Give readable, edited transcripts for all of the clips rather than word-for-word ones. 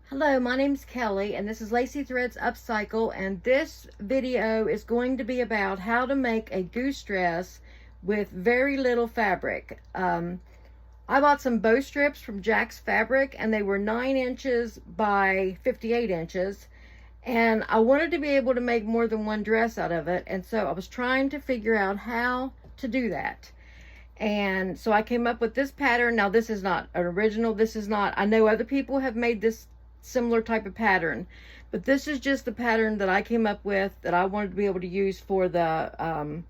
Hello, my name's Kelly, and this is Lacy Threads Upcycle, and this video is going to be about how to make a goose dress with very little fabric. I bought some bow strips from Jack's Fabric, and they were 9 inches by 58 inches, and I wanted to be able to make more than one dress out of it, and so I was trying to figure out how to do that. And so I came up with this pattern. Now, this is not an original. This is not, I know other people have made this similar type of pattern, but this is just the pattern that I came up with that I wanted to be able to use for the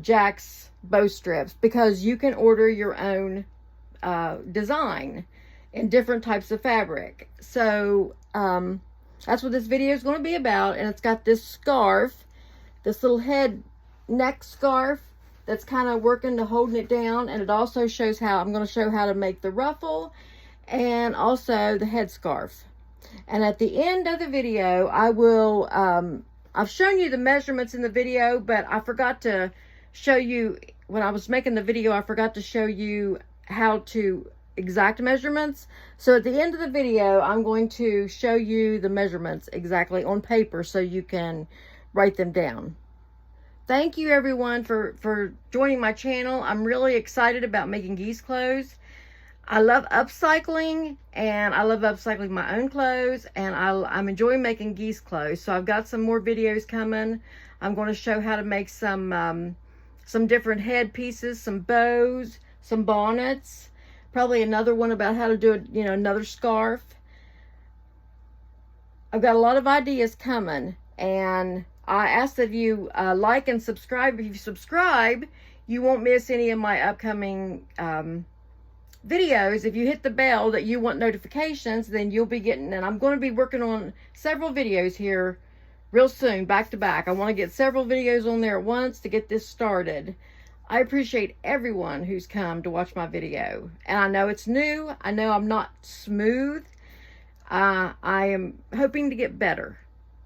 Jack's bow strips, because you can order your own design in different types of fabric. So that's what this video is going to be about. And it's got this scarf, this little neck scarf that's kind of working to holding it down, and it also shows how I'm going to show how to make the ruffle and also the headscarf. And at the end of the video, I will, I've shown you the measurements in the video, but I forgot to show you, when I was making the video, I forgot to show you how to exact measurements. So at the end of the video, I'm going to show you the measurements exactly on paper so you can write them down. Thank you everyone for joining my channel. I'm really excited about making geese clothes. I love upcycling, and I love upcycling my own clothes, and I'm enjoying making geese clothes. So I've got some more videos coming. I'm going to show how to make some different head pieces, some bows, some bonnets, probably another one about how to do another scarf. I've got a lot of ideas coming, and I ask that you like and subscribe. If you subscribe, you won't miss any of my upcoming videos. If you hit the bell that you want notifications, then you'll be getting, and I'm going to be working on several videos here real soon, back to back. I want to get several videos on there at once to get this started. I appreciate everyone who's come to watch my video, and I know it's new. I know I'm not smooth. I am hoping to get better,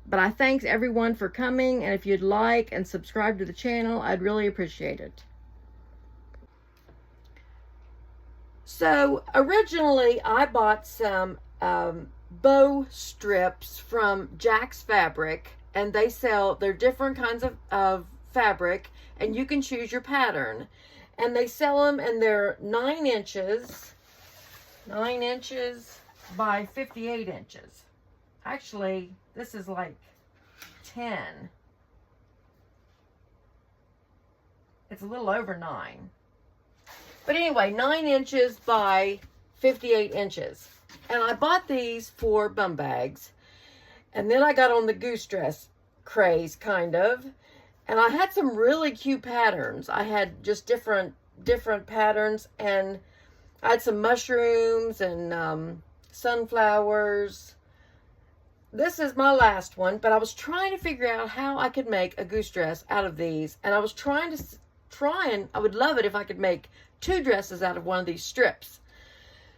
but I thank everyone for coming, and if you'd like and subscribe to the channel, I'd really appreciate it. So originally I bought some bow strips from Jack's Fabric, and they're different kinds of fabric, and you can choose your pattern. And they sell them, and they're 9 inches by 58 inches. Actually, this is like 10. It's a little over 9. But anyway, 9 inches by 58 inches. And I bought these for bum bags. And then I got on the goose dress craze, kind of. And I had some really cute patterns. I had just different patterns. And I had some mushrooms and sunflowers. This is my last one. But I was trying to figure out how I could make a goose dress out of these. And I was trying, I would love it if I could make 2 dresses out of one of these strips.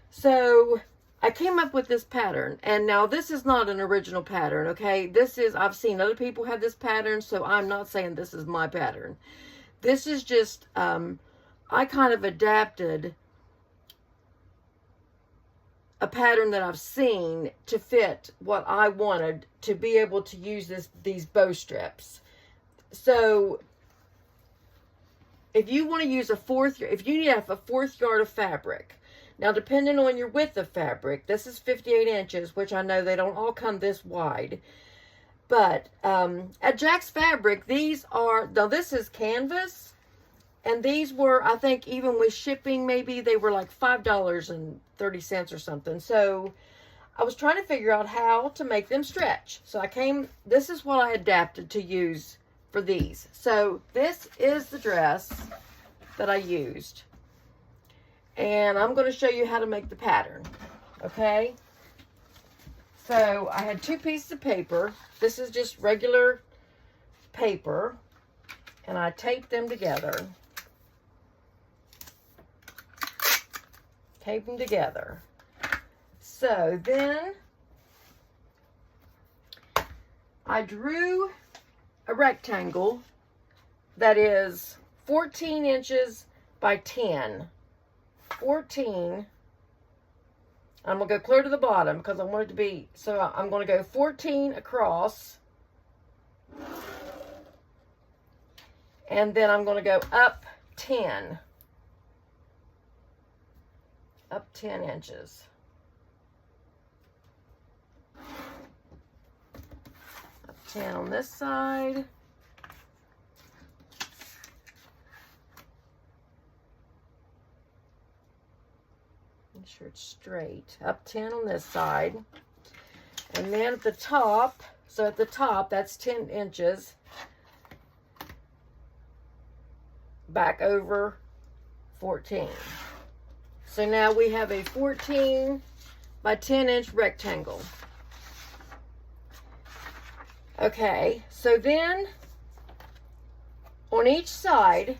So I came up with this pattern, and now this is not an original pattern, okay? I've seen other people have this pattern, so I'm not saying this is my pattern. This is just, I kind of adapted a pattern that I've seen to fit what I wanted to be able to use these bow strips. So if you want to use if you need a 1/4 yard of fabric, now depending on your width of fabric, this is 58 inches, which I know they don't all come this wide. But at Jack's Fabric, now this is canvas, and these were, I think, even with shipping, maybe they were like $5.30 or something. So I was trying to figure out how to make them stretch. So this is what I adapted to use for these. So this is the dress that I used, and I'm going to show you how to make the pattern. Okay, so I had 2 pieces of paper. This is just regular paper, and I taped them together. So then I drew a rectangle that is 14 inches by 10. 14 I'm going to go clear to the bottom because I want it to be, so I'm going to go 14 across. And then I'm going to go up 10. Up 10 inches. Up 10 on this side. Make sure it's straight. Up 10 on this side. And then at the top, so at the top, that's 10 inches. Back over 14. So now we have a 14 by 10 inch rectangle. Okay, so then on each side,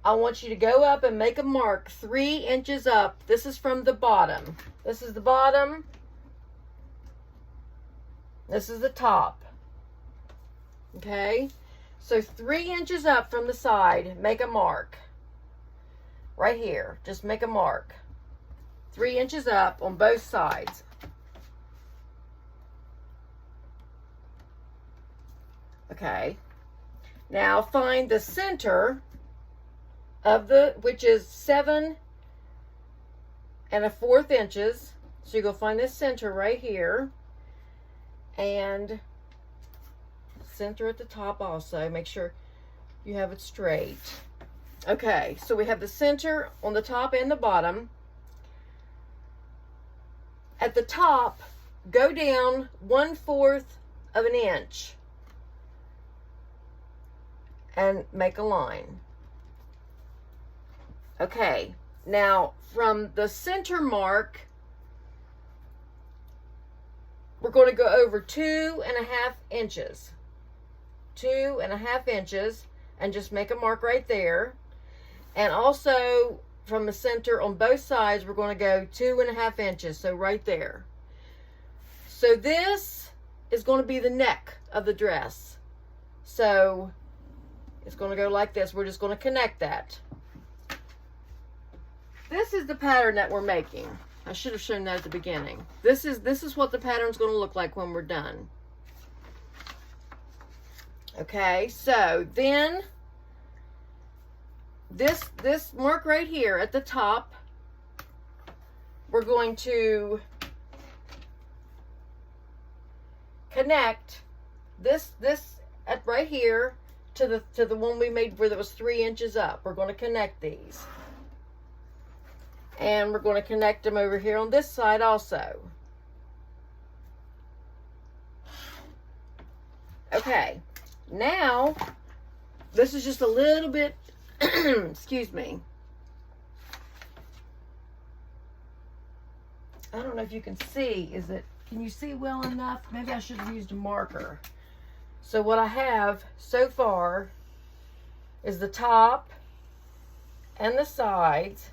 I want you to go up and make a mark 3 inches up. This is from the bottom. This is the bottom. This is the top. Okay, so 3 inches up from the side, make a mark. Right here, just make a mark. 3 inches up on both sides. Okay, now find the center of which is 7 1/4 inches. So you're going to find this center right here. And center at the top also. Make sure you have it straight. Okay, so we have the center on the top and the bottom. At the top, go down 1/4 of an inch and make a line. Okay, now from the center mark, we're going to go over 2.5 inches. 2.5 inches, and just make a mark right there. And also from the center on both sides, we're going to go 2.5 inches, so right there. So this is going to be the neck of the dress. So it's going to go like this. We're just going to connect that. This is the pattern that we're making. I should have shown that at the beginning. This is what the pattern's going to look like when we're done. Okay, so then this mark right here at the top, we're going to connect this at right here to the one we made where that was 3 inches up. We're going to connect these. And we're going to connect them over here on this side also. Okay, now this is just a little bit, excuse me. I don't know if you can see, can you see well enough? Maybe I should have used a marker. So what I have so far is the top and the sides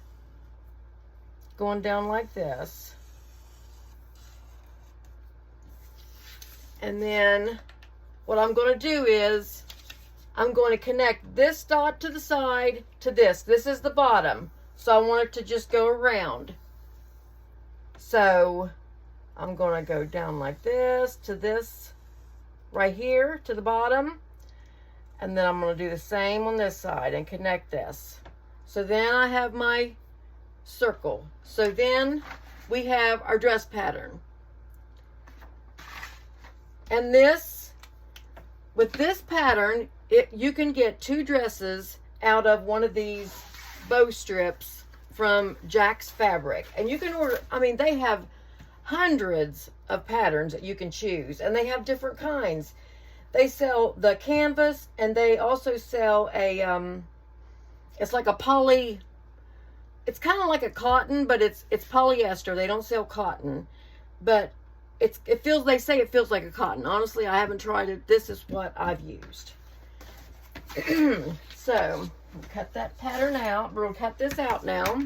going down like this. And then what I'm going to do is I'm going to connect this dot to the side to this. This is the bottom. So I want it to just go around. So I'm going to go down like this to this right here to the bottom. And then I'm going to do the same on this side and connect this. So then I have my circle. So then we have our dress pattern. And this, with this pattern, you can get 2 dresses out of one of these bow strips from Jack's Fabric. And you can order, I mean, they have hundreds of patterns that you can choose, and they have different kinds. They sell the canvas, and they also sell a, it's like a poly, it's kind of like a cotton, but it's polyester. They don't sell cotton, but they say it feels like a cotton. Honestly, I haven't tried it. This is what I've used. So, we'll cut that pattern out. We'll cut this out now.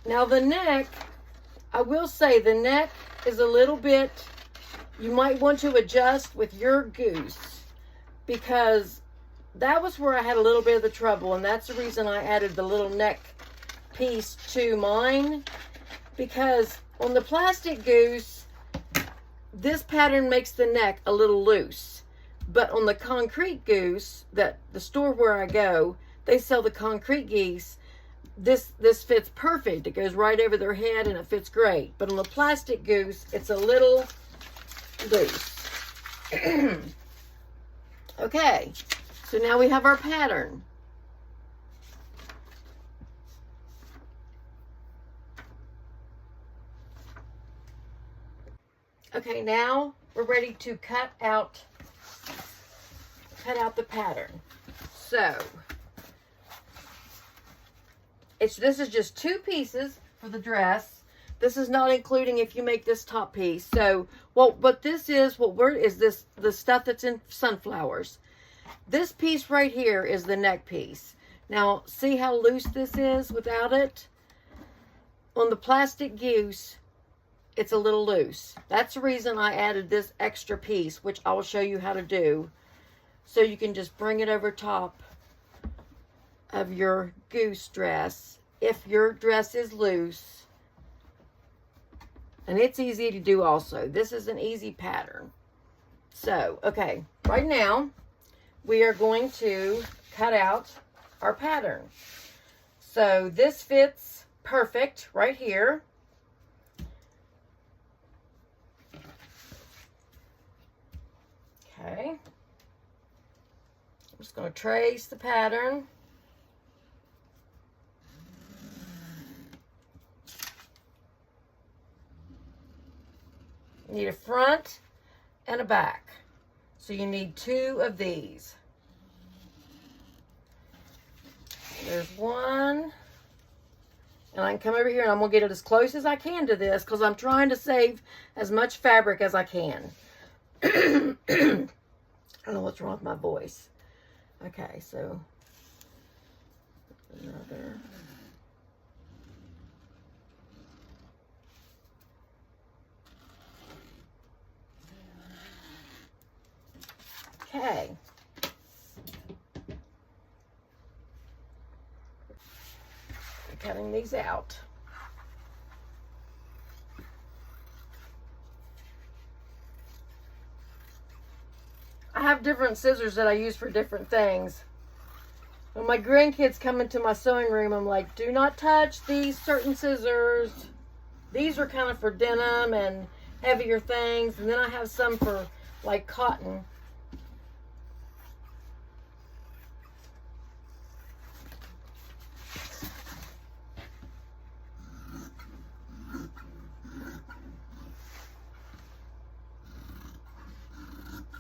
Now the neck, I will say the neck is a little bit you might want to adjust with your goose, because that was where I had a little bit of the trouble, and that's the reason I added the little neck piece to mine, because on the plastic goose, this pattern makes the neck a little loose. But on the concrete goose, that the store where I go, they sell the concrete geese, this fits perfect. It goes right over their head and it fits great. But on the plastic goose, it's a little loose. Okay, so now we have our pattern. Okay, now we're ready to cut out the pattern. So this is just 2 pieces for the dress. This is not including if you make this top piece. So what this is, the stuff that's in sunflowers. This piece right here is the neck piece. Now see how loose this is without it? On the plastic goose, it's a little loose. That's the reason I added this extra piece, which I will show you how to do. So you can just bring it over top of your goose dress if your dress is loose. And it's easy to do also. This is an easy pattern. So, okay, right now we are going to cut out our pattern. So this fits perfect right here. Okay, I'm just going to trace the pattern. You need a front and a back. So you need 2 of these. There's one. And I can come over here and I'm going to get it as close as I can to this because I'm trying to save as much fabric as I can. I don't know what's wrong with my voice. Okay, so another. Okay. Cutting these out. I have different scissors that I use for different things. When my grandkids come into my sewing room, I'm like, do not touch these certain scissors. These are kind of for denim and heavier things. And then I have some for like cotton.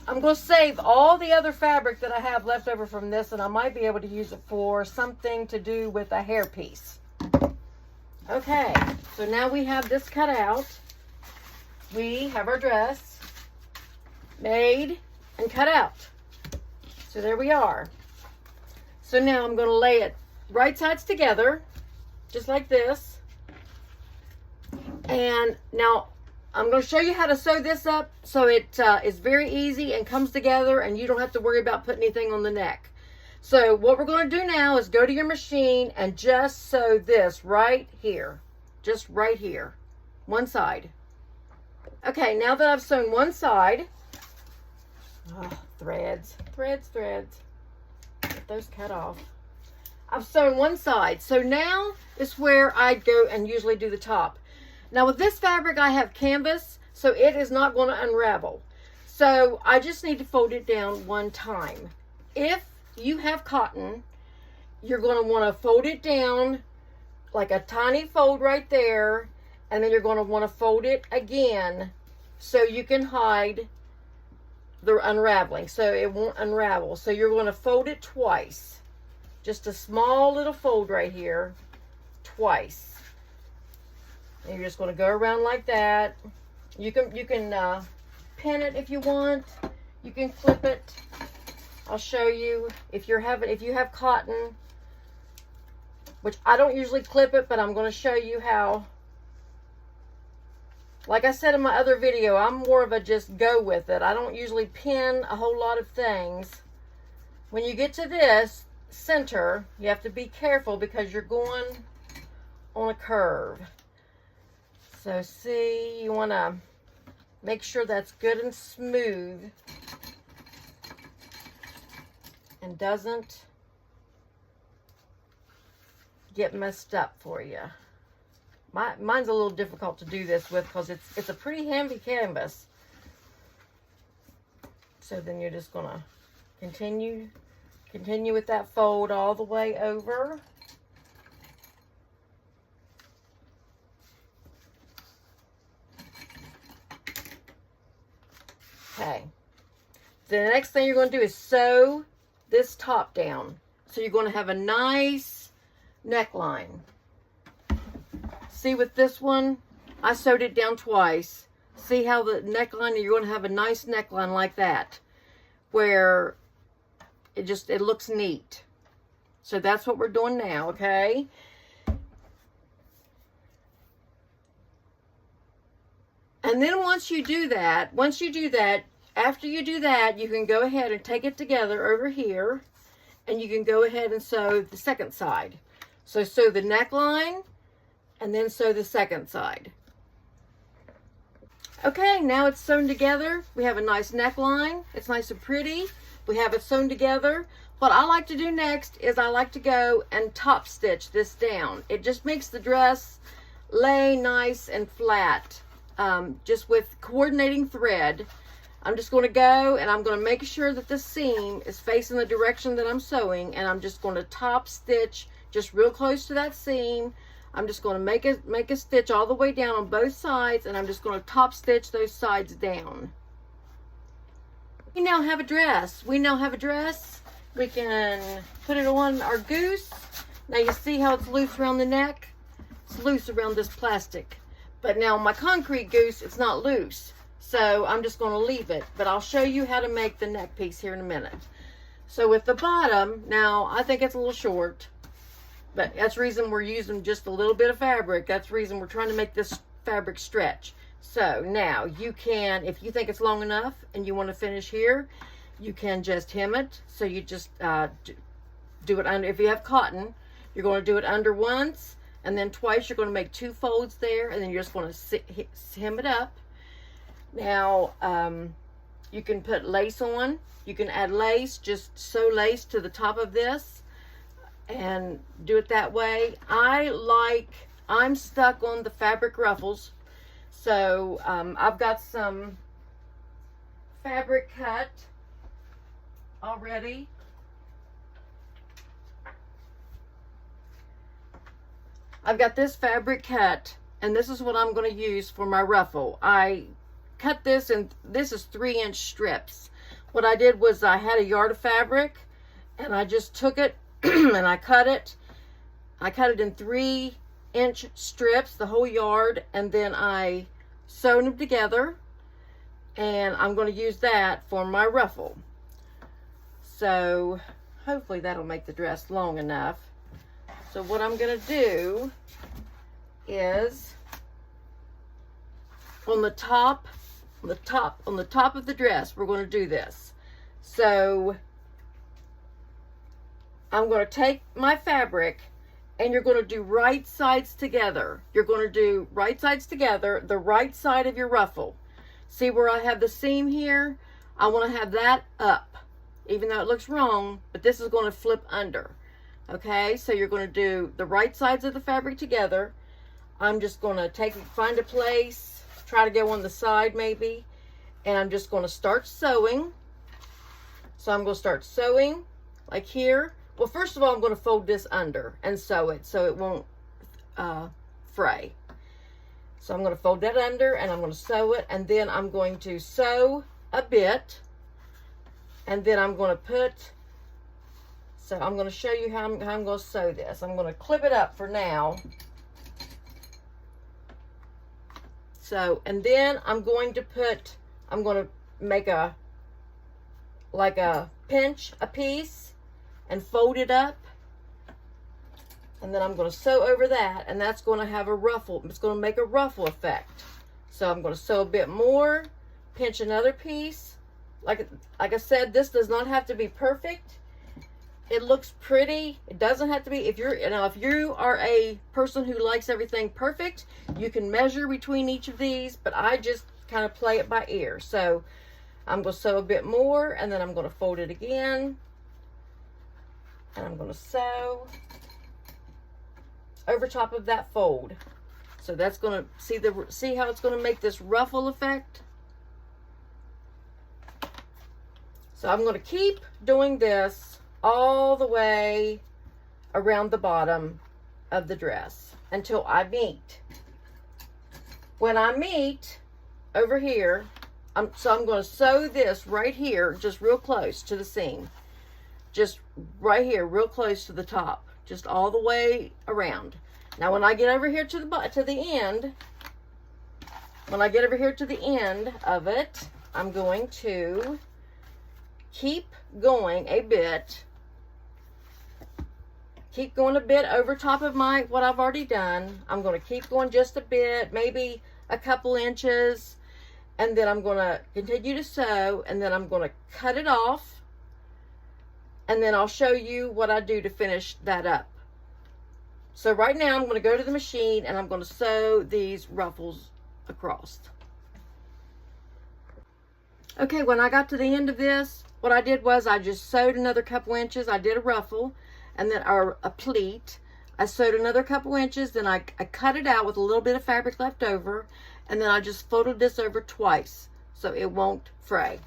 I'm going to save all the other fabric that I have left over from this, and I might be able to use it for something to do with a hair piece. Okay, so now we have this cut out. We have our dress made and cut out. So there we are. So now I'm going to lay it right sides together, just like this. And now I'm going to show you how to sew this up so it is very easy and comes together and you don't have to worry about putting anything on the neck. So what we're going to do now is go to your machine and just sew this right here. Just right here. One side. Okay, now that I've sewn one side, threads. Get those cut off. I've sewn one side. So now is where I go and usually do the top. Now with this fabric, I have canvas, so it is not going to unravel. So I just need to fold it down one time. If you have cotton, you're going to want to fold it down like a tiny fold right there, and then you're going to want to fold it again so you can hide the unraveling, so it won't unravel. So you're going to fold it twice. Just a small little fold right here, twice. And you're just going to go around like that. You can pin it if you want. You can clip it. I'll show you if you have cotton, which I don't usually clip it, but I'm going to show you how Like I said in my other video, I'm more of a just go with it. I don't usually pin a whole lot of things. When you get to this center, you have to be careful because you're going on a curve. So see, you want to make sure that's good and smooth and doesn't get messed up for you. Mine's a little difficult to do this with because it's a pretty heavy canvas. So then you're just gonna continue with that fold all the way over. Okay. Then the next thing you're going to do is sew this top down. So you're going to have a nice neckline. See with this one, I sewed it down twice. See how the neckline, you're going to have a nice neckline like that, where it looks neat. So that's what we're doing now, okay? And then once you do that, after you do that, you can go ahead and take it together over here, and you can go ahead and sew the second side. So sew the neckline, and then sew the second side. Okay, now it's sewn together. We have a nice neckline. It's nice and pretty. We have it sewn together. What I like to do next is I like to go and top stitch this down. It just makes the dress lay nice and flat. Just with coordinating thread. I'm just going to go and I'm going to make sure that the seam is facing the direction that I'm sewing, and I'm just going to top stitch just real close to that seam. I'm just going to make a stitch all the way down on both sides, and I'm just going to top stitch those sides down. We now have a dress. We can put it on our goose. Now you see how it's loose around the neck? It's loose around this plastic. But now my concrete goose, it's not loose. So I'm just going to leave it. But I'll show you how to make the neck piece here in a minute. So with the bottom, now I think it's a little short. But that's the reason we're using just a little bit of fabric. That's the reason we're trying to make this fabric stretch. So now you can, if you think it's long enough and you want to finish here, you can just hem it. So you just do it under. If you have cotton, you're going to do it under once, and then twice. You're going to make 2 folds there, and then you're just going to hem it up. Now you can put lace on. You can add lace. Just sew lace to the top of this and do it that way. I'm stuck on the fabric ruffles, so I've got some fabric cut already. I've got this fabric cut, and this is what I'm going to use for my ruffle. I cut this, and this is 3-inch strips. What I did was I had a yard of fabric, and I just took it and I cut it. I cut it in 3-inch strips, the whole yard, and then I sewed them together, and I'm going to use that for my ruffle. So hopefully that'll make the dress long enough. So what I'm going to do is on the top of the dress, we're going to do this. So I'm going to take my fabric, and you're going to do right sides together. You're going to do right sides together, the right side of your ruffle. See where I have the seam here? I want to have that up, even though it looks wrong, but this is going to flip under. Okay, so you're going to do the right sides of the fabric together. I'm just going to find a place, try to go on the side maybe, and I'm just going to start sewing. So I'm going to start sewing like here. Well, first of all, I'm going to fold this under and sew it so it won't fray. So I'm going to fold that under, and I'm going to sew it, and then I'm going to sew a bit, and then I'm going to put, so I'm going to show you how I'm going to sew this. I'm going to clip it up for now. So, and then I'm going to make like a pinch a piece and fold it up. And then I'm going to sew over that, and that's going to have a ruffle. It's going to make a ruffle effect. So I'm going to sew a bit more, pinch another piece. Like I said, this does not have to be perfect. It looks pretty. It doesn't have to be. If you are a person who likes everything perfect, you can measure between each of these, but I just kind of play it by ear. So I'm going to sew a bit more, and then I'm going to fold it again, and I'm going to sew over top of that fold. So that's going to see how it's going to make this ruffle effect. So I'm going to keep doing this all the way around the bottom of the dress until I meet. When I meet over here, I'm going to sew this right here, just real close to the seam. Just right here, real close to the top, just all the way around. Now when I get over here to the end, when I get over here to the end of it, I'm going to keep going a bit. Keep going a bit over top of what I've already done. I'm going to keep going just a bit, maybe a couple inches, and then I'm going to continue to sew, and then I'm going to cut it off, and then I'll show you what I do to finish that up. So right now I'm going to go to the machine, and I'm going to sew these ruffles across. Okay, when I got to the end of this, what I did was I just sewed another couple inches. I did a ruffle, and then a pleat. I sewed another couple inches, then I cut it out with a little bit of fabric left over, and then I just folded this over twice so it won't fray.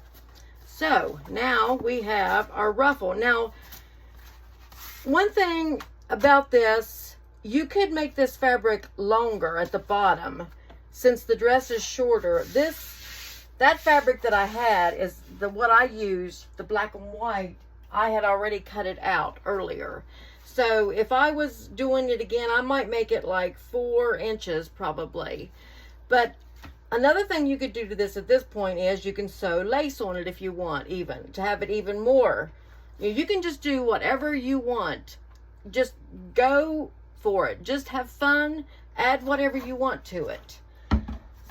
So now we have our ruffle. Now, one thing about this, you could make this fabric longer at the bottom since the dress is shorter. That fabric that I had is what I used, the black and white. I had already cut it out earlier. So if I was doing it again, I might make it like 4 inches probably. But another thing you could do to this at this point is you can sew lace on it if you want, even to have it even more. You can just do whatever you want. Just go for it. Just have fun. Add whatever you want to it.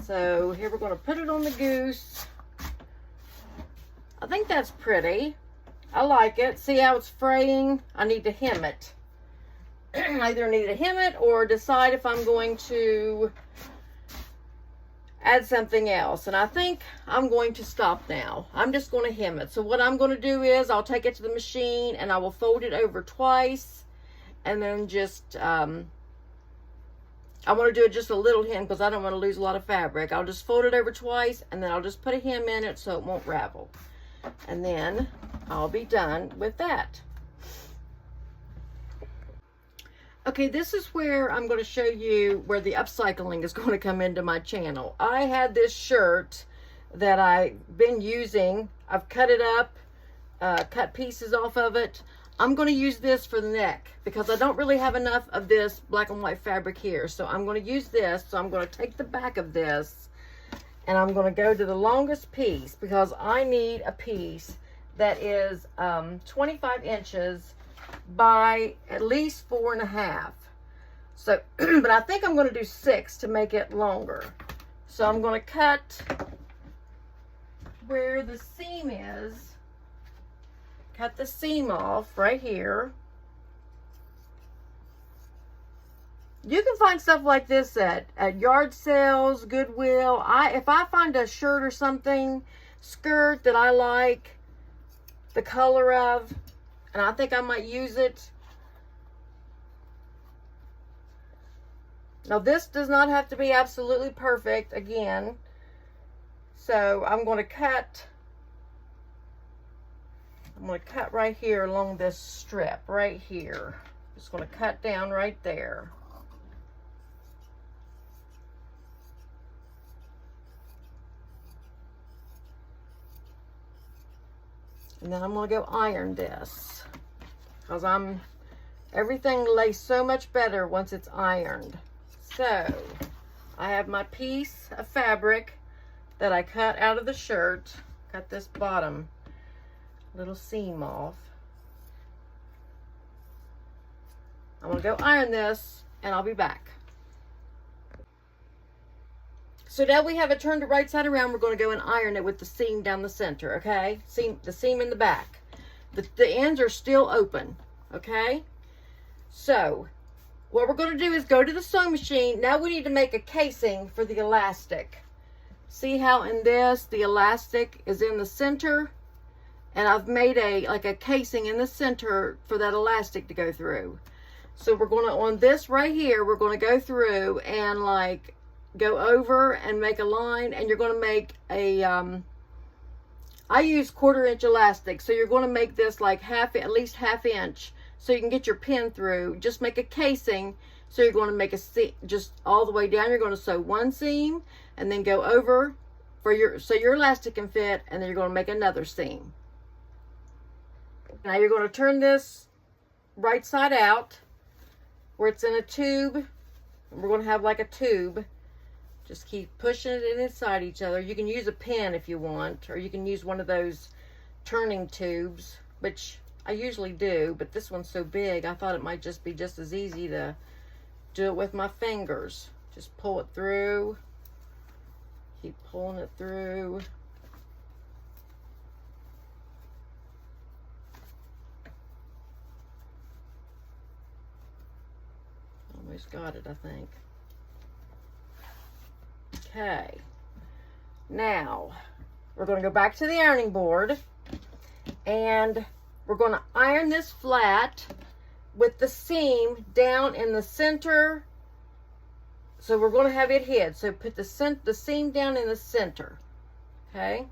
So here we're going to put it on the goose. I think that's pretty. I like it. See how it's fraying? I need to hem it. I either need to hem it or decide if I'm going to add something else. And I think I'm going to stop now. I'm just going to hem it. So what I'm going to do is I'll take it to the machine and I will fold it over twice. And then just, I want to do it just a little hem because I don't want to lose a lot of fabric. I'll just fold it over twice and then I'll just put a hem in it so it won't ravel. And then I'll be done with that. Okay, this is where I'm going to show you where the upcycling is going to come into my channel. I had this shirt that I've been using. I've cut it up, cut pieces off of it. I'm going to use this for the neck because I don't really have enough of this black and white fabric here. So I'm going to use this. So I'm going to take the back of this and I'm going to go to the longest piece because I need a piece that is 25 inches by at least 4.5. So, but I think I'm going to do 6 to make it longer. So I'm going to cut where the seam is. Cut the seam off right here. You can find stuff like this at yard sales, Goodwill. If I find a shirt or something, skirt that I like the color of, and I think I might use it. Now this does not have to be absolutely perfect again. So I'm going to cut right here along this strip right here. Just going to cut down right there. And then I'm going to go iron this because everything lays so much better once it's ironed. So I have my piece of fabric that I cut out of the shirt. Cut this bottom little seam off. I'm going to go iron this and I'll be back. So now we have it turned the right side around. We're going to go and iron it with the seam down the center, okay? The seam in the back. The ends are still open, okay? So what we're going to do is go to the sewing machine. Now we need to make a casing for the elastic. See how in this, the elastic is in the center? And I've made like a casing in the center for that elastic to go through. So we're going to, on this right here, we're going to go through and like go over and make a line, and you're going to make a, I use 1/4 inch elastic. So you're going to make this like at least 1/2 inch so you can get your pin through. Just make a casing. So you're going to make a seam just all the way down. You're going to sew one seam and then go over so your elastic can fit, and then you're going to make another seam. Now you're going to turn this right side out where it's in a tube. We're going to have like a tube. Just keep pushing it inside each other. You can use a pin if you want, or you can use one of those turning tubes, which I usually do, but this one's so big, I thought it might just be just as easy to do it with my fingers. Just pull it through. Keep pulling it through. Almost got it, I think. Okay. Now, we're going to go back to the ironing board, and we're going to iron this flat with the seam down in the center. So we're going to have it hid. So put the seam down in the center. Okay.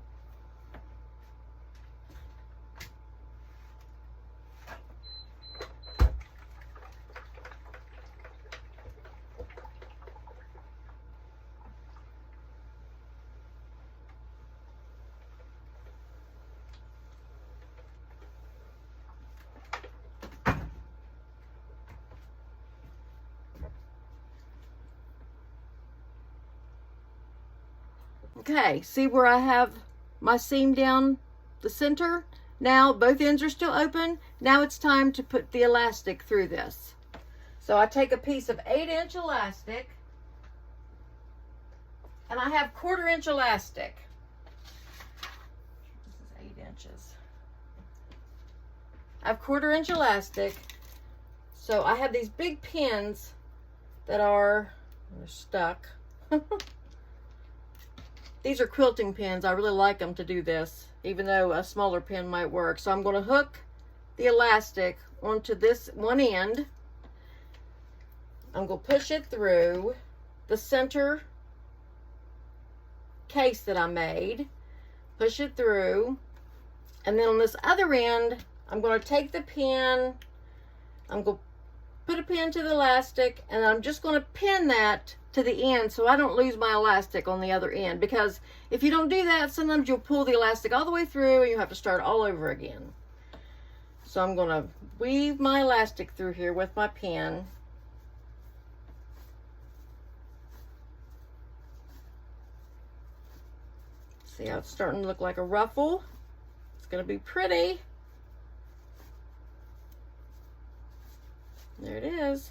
Okay, see where I have my seam down the center? Now both ends are still open. Now it's time to put the elastic through this. So I take a piece of 8-inch elastic, and I have 1/4 inch elastic. This is 8 inches. I have 1/4 inch elastic. So I have these big pins that they're stuck. These are quilting pins. I really like them to do this, even though a smaller pin might work. So I'm going to hook the elastic onto this one end. I'm going to push it through the center case that I made. Push it through. And then on this other end, I'm going to take the pin. I'm going to put a pin to the elastic, and I'm just going to pin that to the end so I don't lose my elastic on the other end, because if you don't do that, sometimes you'll pull the elastic all the way through and you have to start all over again. So I'm going to weave my elastic through here with my pin. See how it's starting to look like a ruffle? It's going to be pretty. There it is.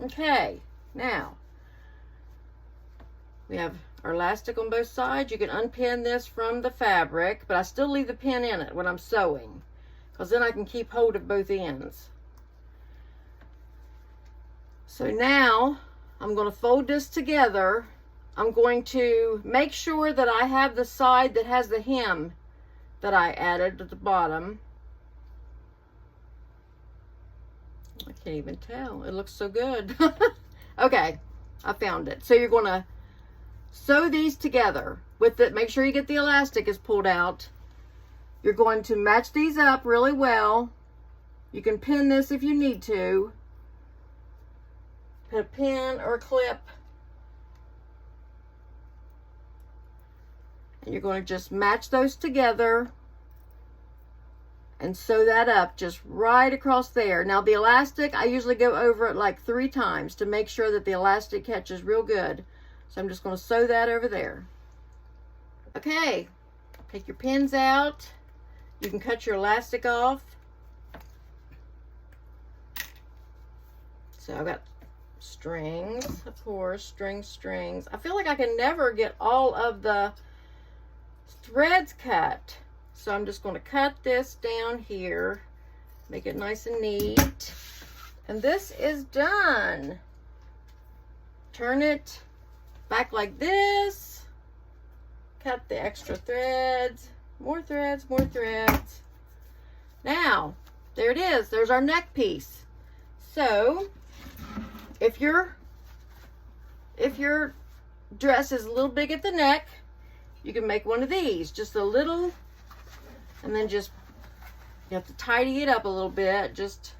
Okay, now we have our elastic on both sides. You can unpin this from the fabric, but I still leave the pin in it when I'm sewing, because then I can keep hold of both ends. So now I'm going to fold this together. I'm going to make sure that I have the side that has the hem that I added at the bottom. I can't even tell. It looks so good. Okay, I found it. So you're going to sew these together with it. Make sure you get the elastic is pulled out. You're going to match these up really well. You can pin this if you need to. Put a pin or a clip. And you're going to just match those together and sew that up just right across there. Now the elastic, I usually go over it like 3 times to make sure that the elastic catches real good. So I'm just going to sew that over there. Okay, take your pins out. You can cut your elastic off. So I've got strings, of course, strings. I feel like I can never get all of the threads cut. So I'm just going to cut this down here, make it nice and neat. And this is done. Turn it back like this. Cut the extra threads. More threads, more threads. Now, there it is. There's our neck piece. So, if your dress is a little big at the neck, you can make one of these. Just a little, and then just, you have to tidy it up a little bit. Just,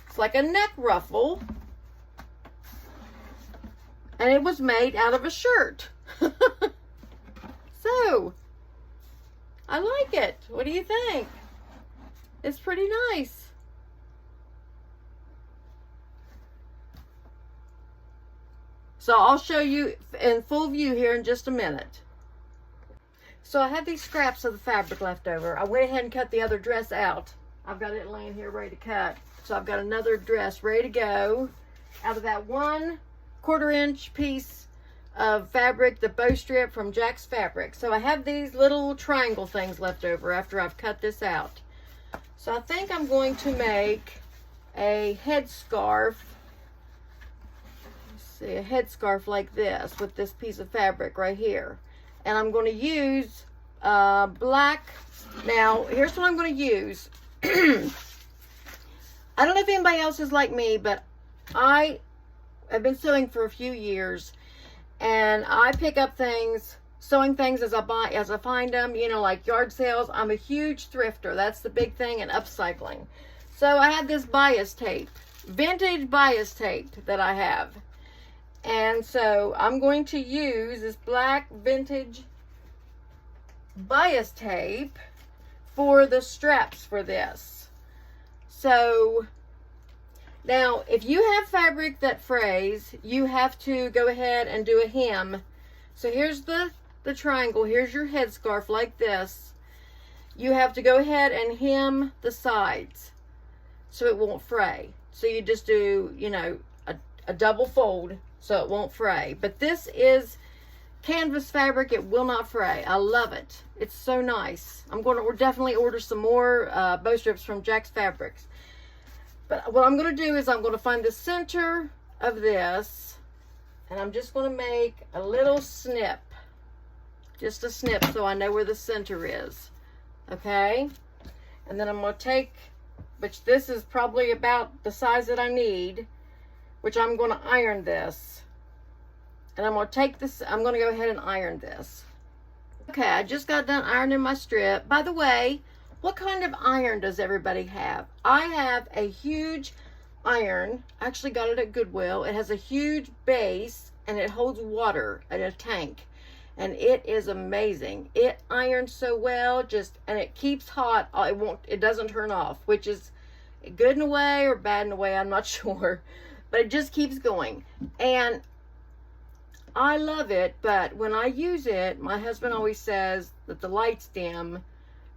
it's like a neck ruffle. And it was made out of a shirt. So, I like it. What do you think? It's pretty nice. So I'll show you in full view here in just a minute. So I had these scraps of the fabric left over. I went ahead and cut the other dress out. I've got it laying here ready to cut. So I've got another dress ready to go out of that 1/4 inch piece of fabric, the bow strip from Jack's Fabric. So I have these little triangle things left over after I've cut this out. So I think I'm going to make a headscarf. Let's see, a headscarf like this with this piece of fabric right here. And I'm going to use black. Now, here's what I'm going to use. I don't know if anybody else is like me, but I have been sewing for a few years. And I pick up things, sewing things as I find them, you know, like yard sales. I'm a huge thrifter. That's the big thing, and upcycling. So I have this bias tape, vintage bias tape that I have. And so I'm going to use this black vintage bias tape for the straps for this. So now, if you have fabric that frays, you have to go ahead and do a hem. So here's the triangle. Here's your headscarf like this. You have to go ahead and hem the sides so it won't fray. So you just do, you know, a double fold so it won't fray. But this is canvas fabric. It will not fray. I love it. It's so nice. I'm going to definitely order some more bow strips from Jack's Fabrics. But what I'm going to do is I'm going to find the center of this, and I'm just going to make a little snip. Just a snip so I know where the center is. Okay? And then I'm going to take, which this is probably about the size that I need, which I'm going to iron this. And I'm going to take this, I'm going to go ahead and iron this. Okay, I just got done ironing my strip. By the way, what kind of iron does everybody have? I have a huge iron. I actually got it at Goodwill. It has a huge base and it holds water in a tank. And it is amazing. It irons so well, and it keeps hot. It doesn't turn off, which is good in a way or bad in a way, I'm not sure. But it just keeps going. And I love it, but when I use it, my husband always says that the lights dim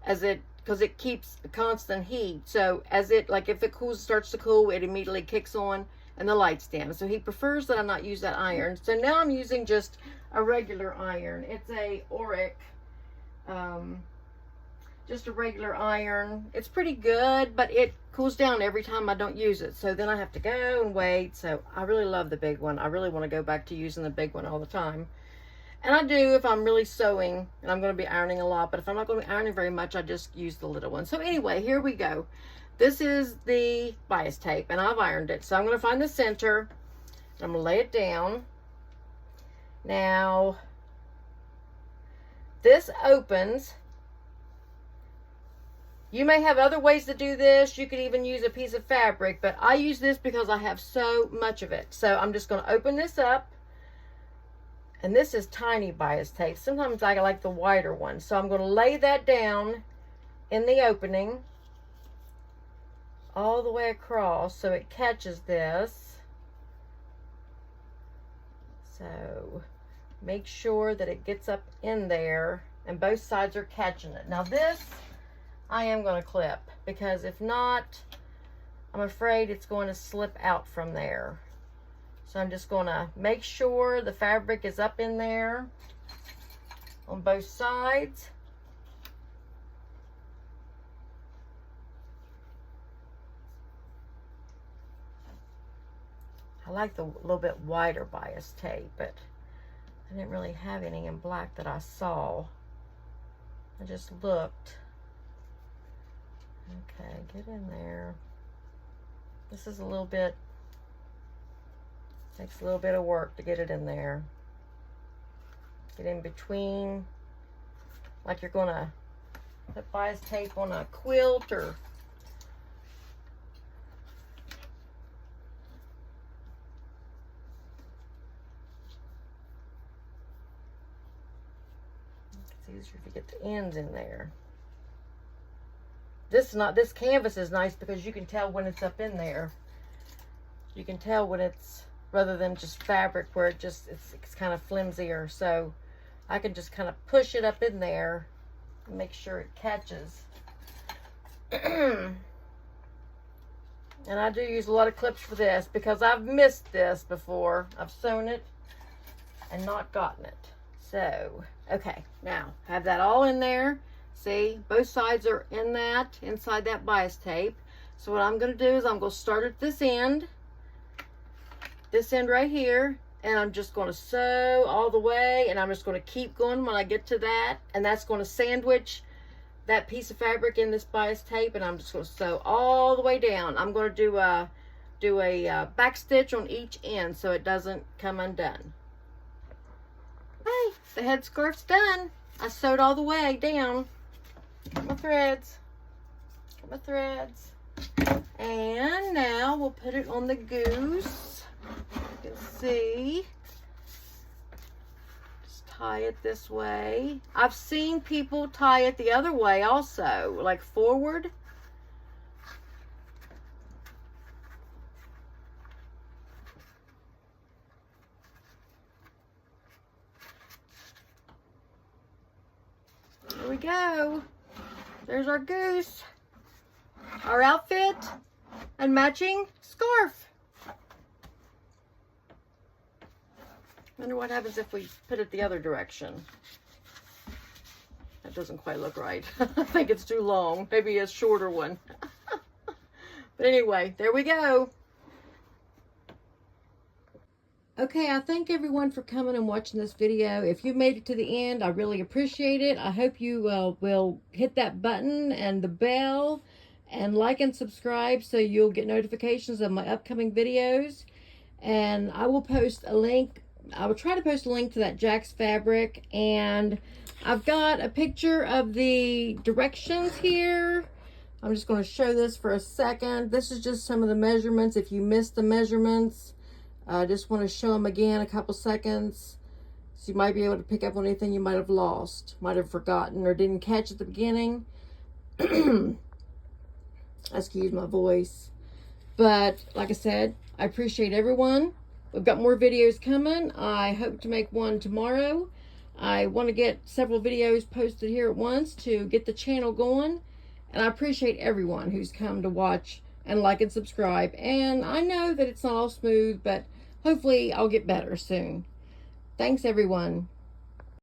because it keeps a constant heat. So as it, like if it starts to cool, it immediately kicks on and the lights dim. So he prefers that I not use that iron. So now I'm using just a regular iron. It's a Auric, just a regular iron. It's pretty good, but it cools down every time I don't use it. So then I have to go and wait. So I really love the big one. I really want to go back to using the big one all the time. And I do if I'm really sewing and I'm going to be ironing a lot. But if I'm not going to be ironing very much, I just use the little one. So anyway, here we go. This is the bias tape and I've ironed it. So I'm going to find the center. And I'm going to lay it down. Now, this opens. You may have other ways to do this. You could even use a piece of fabric, but I use this because I have so much of it. So I'm just going to open this up. And this is tiny bias tape. Sometimes I like the wider one. So I'm going to lay that down in the opening all the way across so it catches this. So make sure that it gets up in there and both sides are catching it. Now this I am going to clip, because if not, I'm afraid it's going to slip out from there. So I'm just going to make sure the fabric is up in there on both sides. I like the little bit wider bias tape, but I didn't really have any in black that I saw. I just looked. Okay, get in there. This is a little bit, takes a little bit of work to get it in there. Get in between, like you're gonna put bias tape on a quilt or it's easier to get the ends in there. This canvas is nice because you can tell when it's up in there. You can tell when it's, rather than just fabric where it's kind of flimsier. So I can just kind of push it up in there and make sure it catches. And I do use a lot of clips for this because I've missed this before. I've sewn it and not gotten it. So, okay, now have that all in there. See, both sides are in that, inside that bias tape. So what I'm going to do is I'm going to start at this end right here, and I'm just going to sew all the way, and I'm just going to keep going when I get to that, and that's going to sandwich that piece of fabric in this bias tape, and I'm just going to sew all the way down. I'm going to do a back stitch on each end so it doesn't come undone. Hey, the headscarf's done. I sewed all the way down. Got my threads. Got my threads. And now we'll put it on the goose. You can see. Just tie it this way. I've seen people tie it the other way also, like forward. There we go. There's our goose, our outfit, and matching scarf. Wonder what happens if we put it the other direction. That doesn't quite look right. I think it's too long. Maybe a shorter one. But anyway, there we go. Okay, I thank everyone for coming and watching this video. If you made it to the end, I really appreciate it. I hope you will hit that button and the bell and like and subscribe so you'll get notifications of my upcoming videos. And I will post a link. I will try to post a link to that Jack's fabric. And I've got a picture of the directions here. I'm just going to show this for a second. This is just some of the measurements. If you missed the measurements, I just want to show them again a couple seconds, so you might be able to pick up on anything you might have lost, might have forgotten, or didn't catch at the beginning. Excuse my voice. But like I said, I appreciate everyone. We've got more videos coming. I hope to make one tomorrow. I want to get several videos posted here at once to get the channel going. And I appreciate everyone who's come to watch and like and subscribe. And I know that it's not all smooth, but hopefully I'll get better soon. Thanks, everyone.